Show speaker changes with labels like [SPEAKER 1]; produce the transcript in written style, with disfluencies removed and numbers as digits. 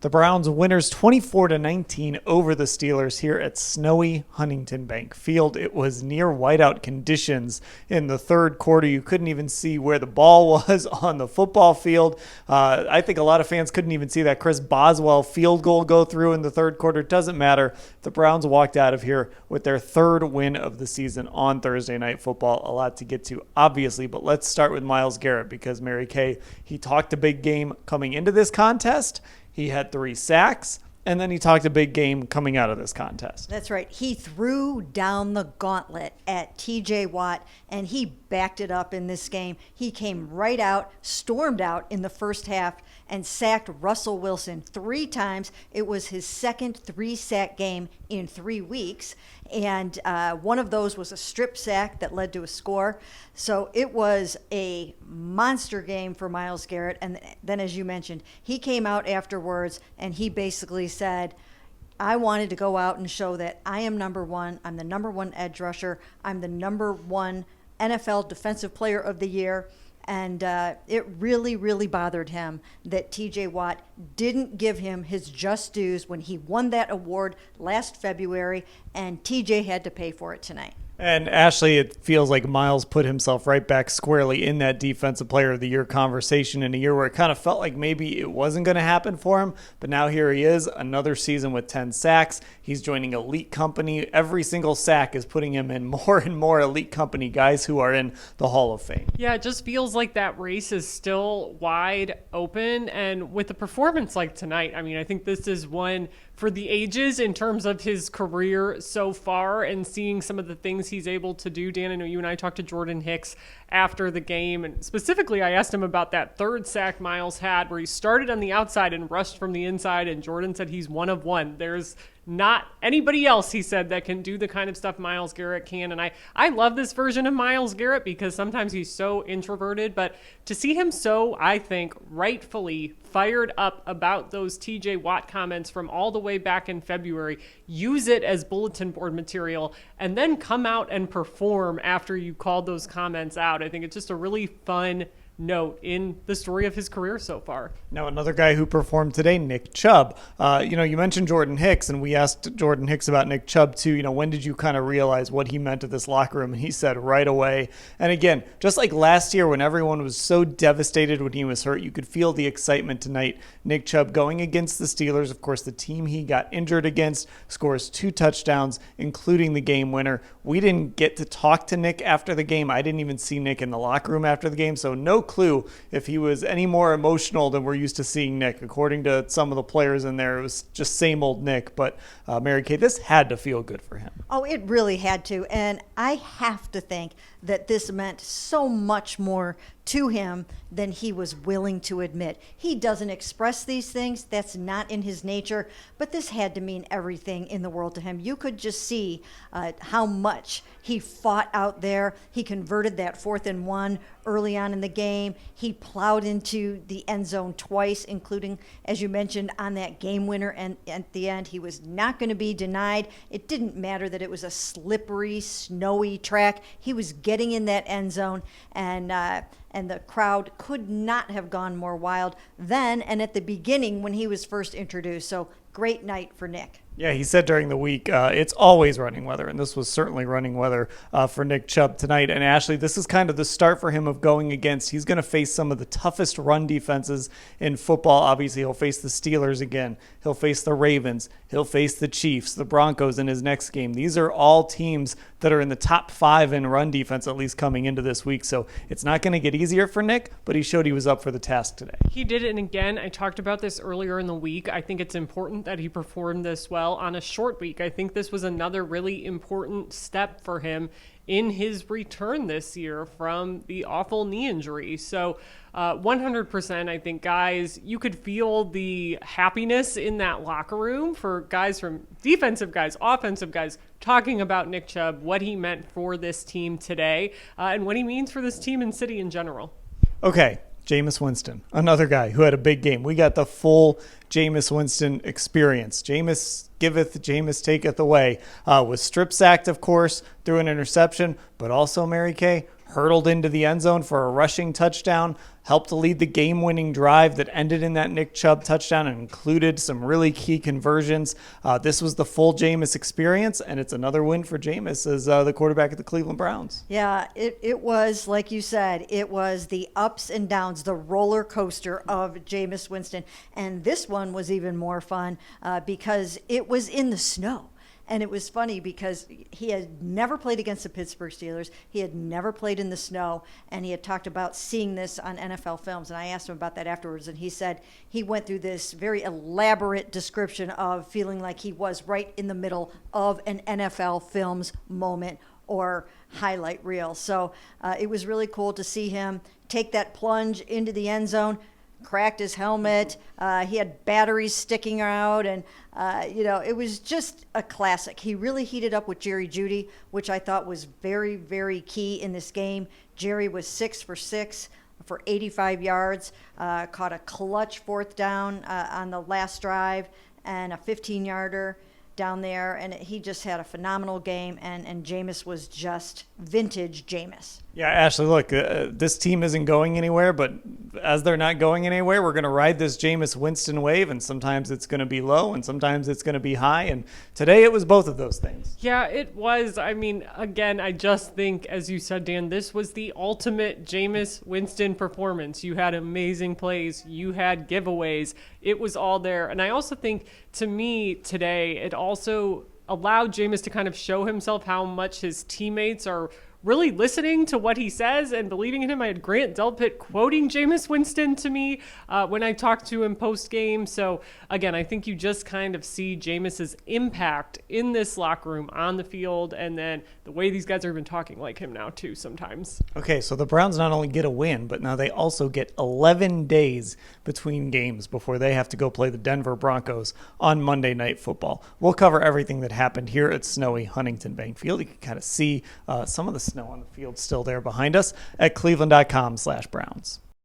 [SPEAKER 1] The Browns winners 24-19 over the Steelers here at snowy Huntington Bank Field. It was near whiteout conditions in the third quarter. You couldn't even see where the ball was on the football field. I think a lot of fans couldn't even see that Chris Boswell field goal go through in the third quarter. It doesn't matter. The Browns walked out of here with their third win of the season on Thursday Night Football. A lot to get to, obviously, but let's start with Myles Garrett because Mary Kay, he talked a big game coming into this contest. He had 3 sacks, and then he talked a big game coming out of this contest.
[SPEAKER 2] That's right. He threw down the gauntlet at TJ Watt, and he backed it up in this game. He came right out, stormed out in the first half, and sacked Russell Wilson 3 times. It was his second 3-sack game in 3 weeks, and one of those was a strip sack that led to a score. So it was a monster game for Myles Garrett. And then, as you mentioned, he came out afterwards, and he basically said, I wanted to go out and show that I am number one. I'm the number one edge rusher. I'm the number one NFL Defensive Player of the Year. And it really, really bothered him that TJ Watt didn't give him his just dues when he won that award last February, and TJ had to pay for it tonight.
[SPEAKER 1] And Ashley, it feels like Myles put himself right back squarely in that Defensive Player of the Year conversation in a year where it kind of felt like maybe it wasn't going to happen for him. But now here he is, another season with 10 sacks. He's joining elite company. Every single sack is putting him in more and more elite company, guys who are in the Hall of Fame.
[SPEAKER 3] Yeah, it just feels like that race is still wide open. And with a performance like tonight, I mean, I think this is one for the ages in terms of his career so far and seeing some of the things he's able to do. Dan, I know you and I talked to Jordan Hicks after the game, and specifically I asked him about that 3rd sack Myles had where he started on the outside and rushed from the inside, and Jordan said he's one of one. There's not anybody else, he said, that can do the kind of stuff Myles Garrett can. And I love this version of Myles Garrett because sometimes he's so introverted, but to see him so, I think, rightfully fired up about those TJ Watt comments from all the way back in February, use it as bulletin board material, and then come out and perform after you called those comments out. I think it's just a really fun note in the story of his career so far.
[SPEAKER 1] Now, another guy who performed today, Nick Chubb. You mentioned Jordan Hicks, and we asked Jordan Hicks about Nick Chubb too. When did you kind of realize what he meant to this locker room? And he said right away. And again, just like last year when everyone was so devastated when he was hurt, you could feel the excitement tonight. Nick Chubb going against the Steelers, of course, the team he got injured against, scores 2 touchdowns, including the game winner. We didn't get to talk to Nick after the game. I didn't even see Nick in the locker room after the game, so no clue if he was any more emotional than we're used to seeing Nick. According to some of the players in there, it was just same old Nick. But Mary Kay, this had to feel good for him.
[SPEAKER 2] Oh, it really had to. And I have to think that this meant so much more to him than he was willing to admit. He doesn't express these things. That's not in his nature. But this had to mean everything in the world to him. You could just see how much he fought out there. He converted that 4th and 1 early on in the game. He plowed into the end zone twice, including, as you mentioned, on that game winner. And at the end, he was not going to be denied. It didn't matter that it was a slippery, snowy track. He was getting in that end zone, and the crowd could not have gone more wild then and at the beginning when he was first introduced. So great night for Nick.
[SPEAKER 1] Yeah, he said during the week, it's always running weather, and this was certainly running weather for Nick Chubb tonight. And Ashley, this is kind of the start for him of going against. He's going to face some of the toughest run defenses in football. Obviously, he'll face the Steelers again. He'll face the Ravens. He'll face the Chiefs, the Broncos in his next game. These are all teams that are in the top 5 in run defense, at least coming into this week. So it's not going to get easier for Nick, but he showed he was up for the task today.
[SPEAKER 3] He did it, and again, I talked about this earlier in the week. I think it's important that he performed this well on a short week. I think this was another really important step for him in his return this year from the awful knee injury. So 100%, I think, guys, you could feel the happiness in that locker room for guys from defensive guys, offensive guys, talking about Nick Chubb, what he meant for this team today, and what he means for this team and city in general.
[SPEAKER 1] Okay. Jameis Winston, another guy who had a big game. We got the full Jameis Winston experience. Jameis giveth, Jameis taketh away. Was strip sacked, of course, through an interception, but also, Mary Kay, hurtled into the end zone for a rushing touchdown, helped to lead the game-winning drive that ended in that Nick Chubb touchdown and included some really key conversions. This was the full Jameis experience, and it's another win for Jameis as the quarterback of the Cleveland Browns.
[SPEAKER 2] Yeah, it was, like you said, it was the ups and downs, the roller coaster of Jameis Winston. And this one was even more fun because it was in the snow. And it was funny because he had never played against the Pittsburgh Steelers. He had never played in the snow, and he had talked about seeing this on NFL films. And I asked him about that afterwards, and he said he went through this very elaborate description of feeling like he was right in the middle of an NFL films moment or highlight reel. So it was really cool to see him take that plunge into the end zone, cracked his helmet. He had batteries sticking out, and it was just a classic. He really heated up with Jerry Jeudy, which I thought was very, very key in this game. Jerry was 6 for 6 for 85 yards, caught a clutch fourth down on the last drive, and a 15-yarder down there, and he just had a phenomenal game, and Jameis was just vintage Jameis.
[SPEAKER 1] Yeah, Ashley, look, this team isn't going anywhere, but as they're not going anywhere, we're going to ride this Jameis Winston wave, and sometimes it's going to be low, and sometimes it's going to be high, and today it was both of those things.
[SPEAKER 3] Yeah, it was. I mean, again, I just think, as you said, Dan, this was the ultimate Jameis Winston performance. You had amazing plays. You had giveaways. It was all there. And I also think, to me, today, it also allowed Jameis to kind of show himself how much his teammates are really listening to what he says and believing in him. I had Grant Delpit quoting Jameis Winston to me when I talked to him post-game. So, again, I think you just kind of see Jameis's impact in this locker room on the field, and then the way these guys are even talking like him now, too, sometimes.
[SPEAKER 1] Okay, so the Browns not only get a win, but now they also get 11 days between games before they have to go play the Denver Broncos on Monday Night Football. We'll cover everything that happened here at snowy Huntington Bank Field. You can kind of see some of the snow on the field still there behind us at cleveland.com/Browns.